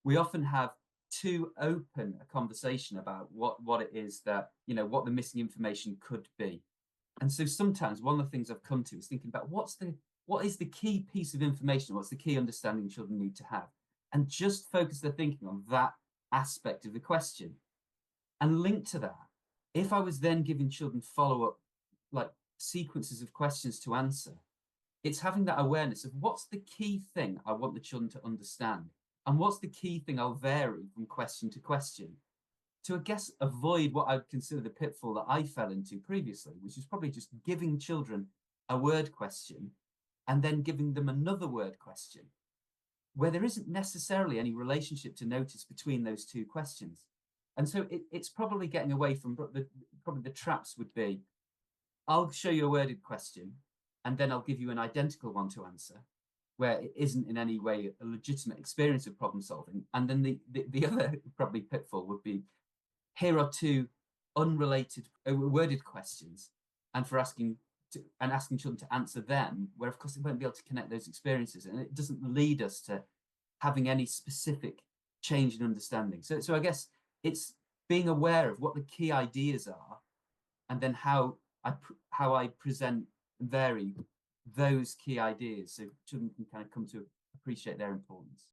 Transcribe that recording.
we often have too open a conversation about what it is that, what the missing information could be. And so sometimes one of the things I've come to is thinking about what is the key piece of information, what's the key understanding children need to have, and just focus their thinking on that aspect of the question. And linked to that, if I was then giving children follow-up, like sequences of questions to answer, it's having that awareness of what's the key thing I want the children to understand, and what's the key thing I'll vary from question to question to, I guess, avoid what I'd consider the pitfall that I fell into previously, which is probably just giving children a word question and then giving them another word question, where there isn't necessarily any relationship to notice between those two questions. And so it's probably getting away from probably the traps would be, I'll show you a worded question, and then I'll give you an identical one to answer, where it isn't in any way a legitimate experience of problem solving. And then the other probably pitfall would be, here are two unrelated worded questions, and asking children to answer them, where of course they won't be able to connect those experiences, and it doesn't lead us to having any specific change in understanding. So I guess it's being aware of what the key ideas are, and then how I present and vary those key ideas, so children can kind of come to appreciate their importance.